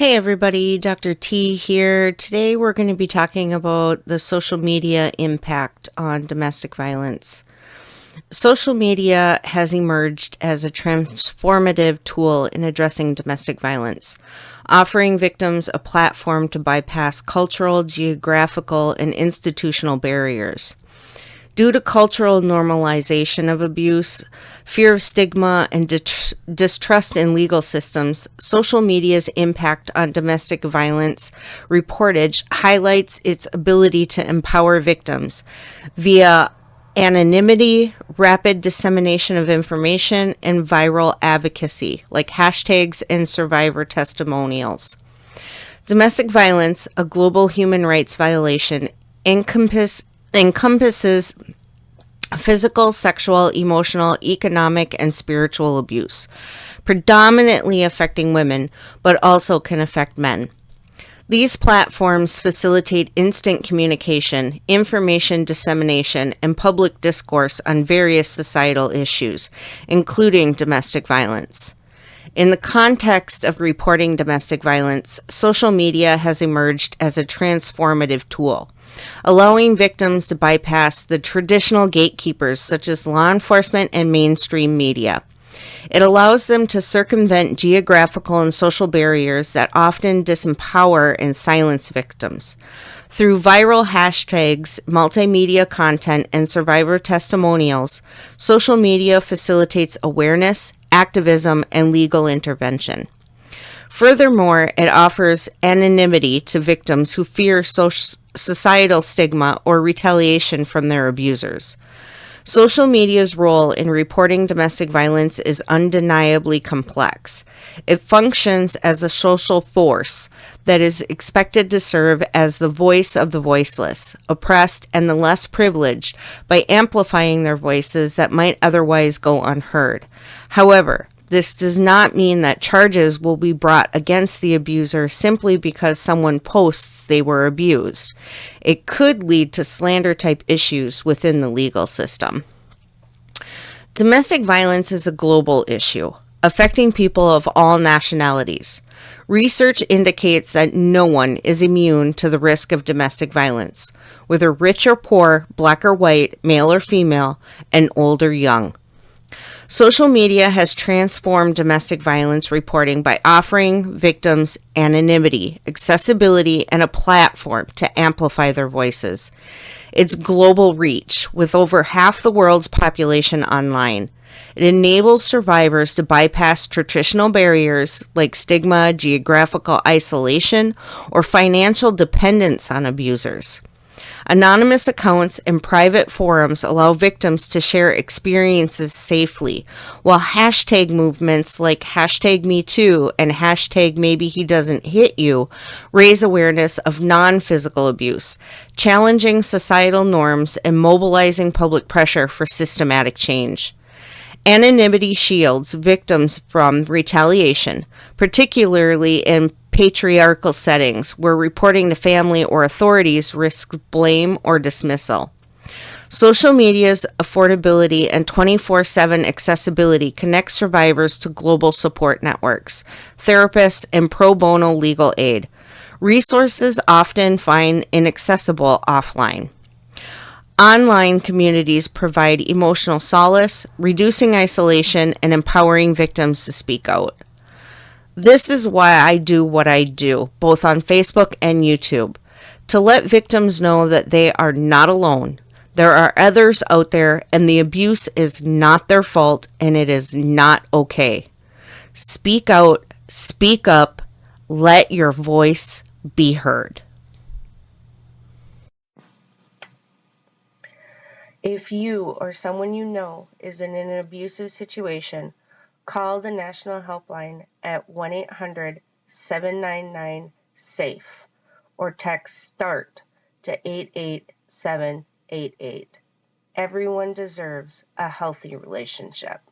Hey everybody, Dr. T here. Today we're going to be talking about the social media impact on domestic violence. Social media has emerged as a transformative tool in addressing domestic violence, offering victims a platform to bypass cultural, geographical, and institutional barriers. Due to cultural normalization of abuse, fear of stigma, and distrust in legal systems, social media's impact on domestic violence reportage highlights its ability to empower victims via anonymity, rapid dissemination of information, and viral advocacy, like hashtags and survivor testimonials. Domestic violence, a global human rights violation, encompasses physical, sexual, emotional, economic, and spiritual abuse, predominantly affecting women, but also can affect men. These platforms facilitate instant communication, information dissemination, and public discourse on various societal issues, including domestic violence. In the context of reporting domestic violence, social media has emerged as a transformative tool, allowing victims to bypass the traditional gatekeepers such as law enforcement and mainstream media. It allows them to circumvent geographical and social barriers that often disempower and silence victims. Through viral hashtags, multimedia content, and survivor testimonials, social media facilitates awareness, activism, and legal intervention. Furthermore, it offers anonymity to victims who fear societal stigma or retaliation from their abusers. Social media's role in reporting domestic violence is undeniably complex. It functions as a social force that is expected to serve as the voice of the voiceless, oppressed, and the less privileged by amplifying their voices that might otherwise go unheard. However, this does not mean that charges will be brought against the abuser simply because someone posts they were abused. It could lead to slander-type issues within the legal system. Domestic violence is a global issue, affecting people of all nationalities. Research indicates that no one is immune to the risk of domestic violence, whether rich or poor, black or white, male or female, and old or young. Social media has transformed domestic violence reporting by offering victims anonymity, accessibility, and a platform to amplify their voices. Its global reach, with over half the world's population online. It enables survivors to bypass traditional barriers like stigma, geographical isolation, or financial dependence on abusers. Anonymous accounts and private forums allow victims to share experiences safely, while hashtag movements like hashtag #MeToo and hashtag #MaybeHeDoesn'tHitYou raise awareness of non-physical abuse, challenging societal norms and mobilizing public pressure for systematic change. Anonymity shields victims from retaliation, particularly in patriarchal settings where reporting to family or authorities risks blame or dismissal. Social media's affordability and 24/7 accessibility connects survivors to global support networks, therapists, and pro bono legal aid. Resources often find inaccessible offline. Online communities provide emotional solace, reducing isolation, and empowering victims to speak out. This is why I do what I do, both on Facebook and YouTube, to let victims know that they are not alone. There are others out there, and the abuse is not their fault, and it is not okay. Speak out, speak up, let your voice be heard. If you or someone you know is in an abusive situation, call the National Helpline at 1-800-799-SAFE or text START to 88788. Everyone deserves a healthy relationship.